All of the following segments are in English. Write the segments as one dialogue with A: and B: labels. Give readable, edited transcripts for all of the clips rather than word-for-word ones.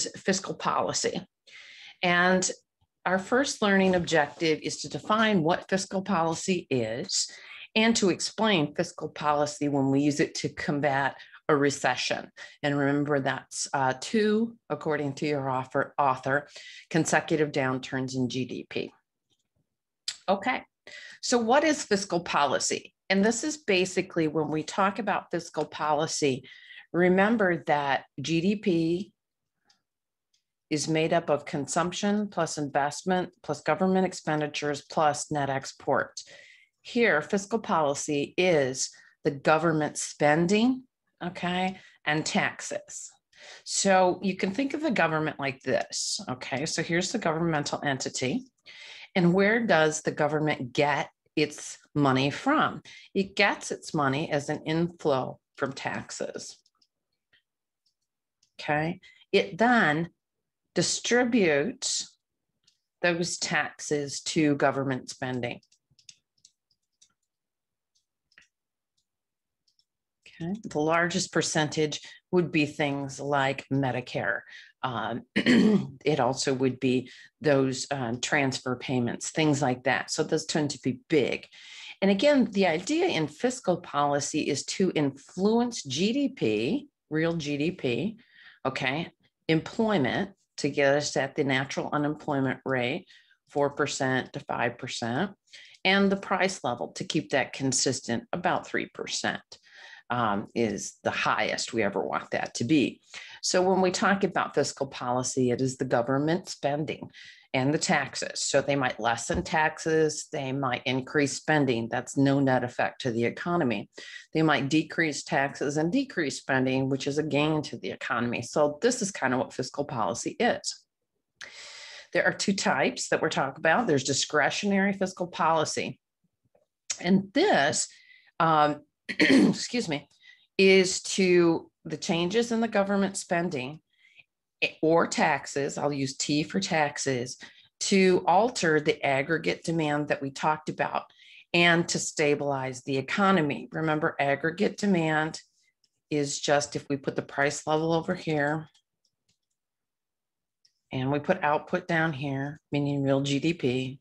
A: is fiscal policy. And our first learning objective is to define what fiscal policy is and to explain fiscal policy when we use it to combat a recession. And remember, that's two, according to your author, consecutive downturns in GDP. Okay, so what is fiscal policy? And this is basically when we talk about fiscal policy, remember that GDP is made up of consumption plus investment plus government expenditures plus net exports. Here, fiscal policy is the government spending, okay, and taxes. So you can think of the government like this, okay? So here's the governmental entity. And where does the government get its money from? It gets its money as an inflow from taxes, okay? It then distributes those taxes to government spending. Okay. The largest percentage would be things like Medicare. It also would be those transfer payments, things like that. So those tend to be big. And again, the idea in fiscal policy is to influence GDP, real GDP, okay, employment, to get us at the natural unemployment rate, 4% to 5%, and the price level to keep that consistent, about 3%. Is the highest we ever want that to be. So when we talk about fiscal policy, it is the government spending and the taxes. So they might lessen taxes, they might increase spending. That's no net effect to the economy. They might decrease taxes and decrease spending, which is a gain to the economy. So this is kind of what fiscal policy is. There are two types that we're talking about. There's discretionary fiscal policy. And this, excuse me, is to the changes in the government spending or taxes, I'll use T for taxes, to alter the aggregate demand that we talked about and to stabilize the economy. Remember, aggregate demand is just if we put the price level over here and we put output down here, meaning real GDP,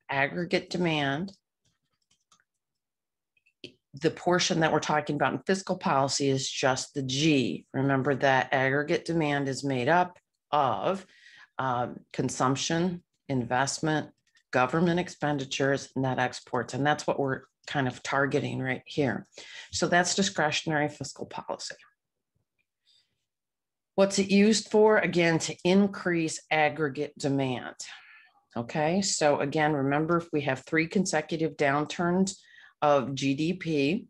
A: aggregate demand, the portion that we're talking about in fiscal policy is just the G. Remember that aggregate demand is made up of consumption, investment, government expenditures, net exports, and that's what we're kind of targeting right here. So that's discretionary fiscal policy. What's it used for? Again, to increase aggregate demand. Okay, so again, remember if we have 3 consecutive downturns of GDP.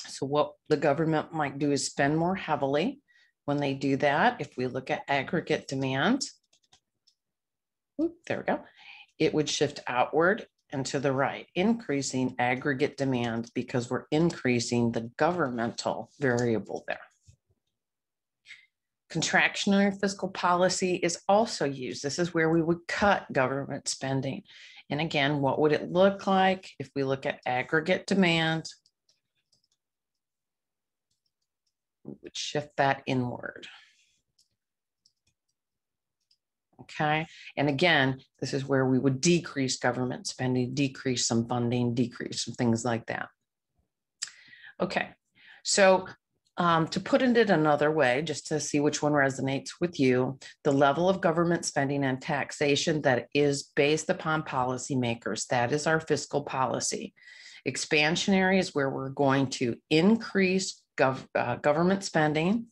A: So what the government might do is spend more heavily. When they do that, if we look at aggregate demand, there we go, it would shift outward and to the right, increasing aggregate demand because we're increasing the governmental variable there. Contractionary fiscal policy is also used. This is where we would cut government spending. And again, what would it look like if we look at aggregate demand? We would shift that inward. Okay, and again, this is where we would decrease government spending, decrease some funding, decrease some things like that. Okay, so to put it another way, just to see which one resonates with you, the level of government spending and taxation that is based upon policymakers, that is our fiscal policy. Expansionary is where we're going to increase government spending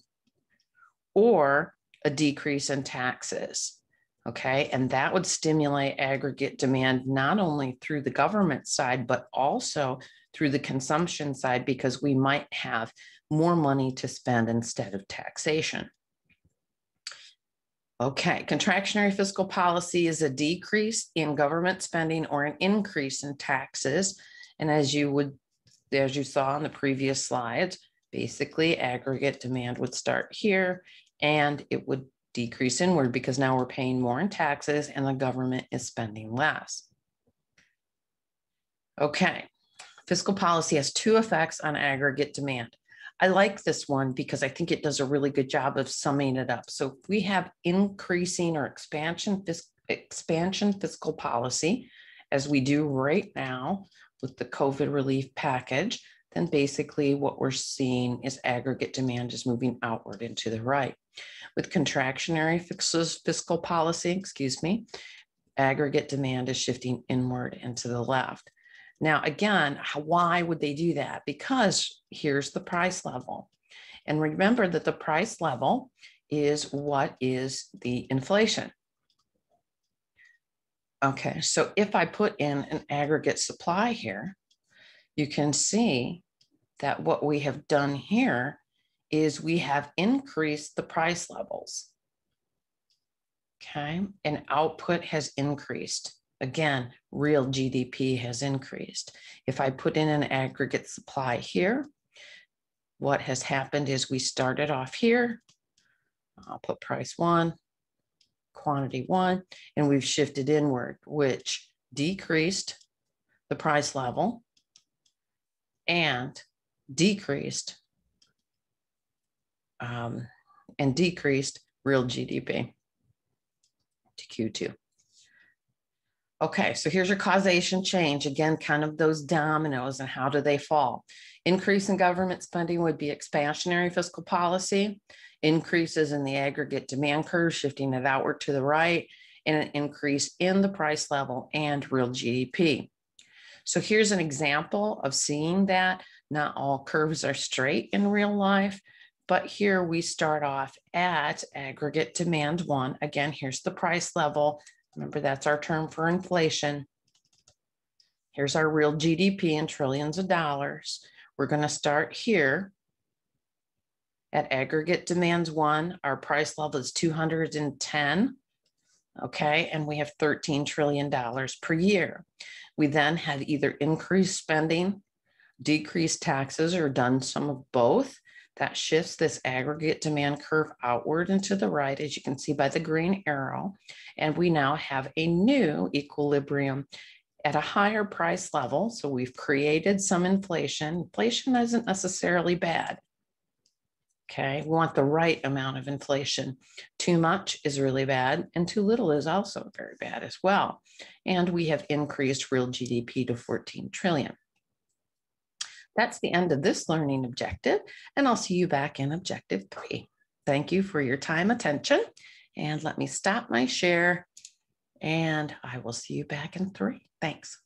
A: or a decrease in taxes. Okay, and that would stimulate aggregate demand not only through the government side, but also through the consumption side, because we might have more money to spend instead of taxation. Okay, contractionary fiscal policy is a decrease in government spending or an increase in taxes. And as you saw in the previous slides, basically aggregate demand would start here and it would decrease inward because now we're paying more in taxes and the government is spending less. Okay, fiscal policy has 2 effects on aggregate demand. I like this one because I think it does a really good job of summing it up. So if we have increasing or expansion fiscal policy, as we do right now with the COVID relief package, then basically what we're seeing is aggregate demand is moving outward and to the right. With contractionary fiscal policy, aggregate demand is shifting inward and to the left. Now, again, why would they do that? Because here's the price level. And remember that the price level is what is the inflation. Okay, so if I put in an aggregate supply here, you can see that what we have done here is we have increased the price levels. Okay, and output has increased. Again, real GDP has increased. If I put in an aggregate supply here, what has happened is we started off here. I'll put price 1, quantity 1, and we've shifted inward, which decreased the price level and decreased real GDP to Q2. Okay, so here's your causation change. Again, kind of those dominoes and how do they fall? Increase in government spending would be expansionary fiscal policy, increases in the aggregate demand curve, shifting it outward to the right, and an increase in the price level and real GDP. So here's an example of seeing that not all curves are straight in real life, but here we start off at aggregate demand 1. Again, here's the price level. Remember, that's our term for inflation. Here's our real GDP in trillions of dollars. We're going to start here at aggregate demands 1. Our price level is 210. Okay, and we have $13 trillion per year. We then had either increased spending, decreased taxes, or done some of both. That shifts this aggregate demand curve outward and to the right, as you can see by the green arrow. And we now have a new equilibrium at a higher price level. So we've created some inflation. Inflation isn't necessarily bad. Okay, we want the right amount of inflation. Too much is really bad, and too little is also very bad as well. And we have increased real GDP to 14 trillion. That's the end of this learning objective, and I'll see you back in objective 3. Thank you for your time, attention, and let me stop my share, and I will see you back in 3. Thanks.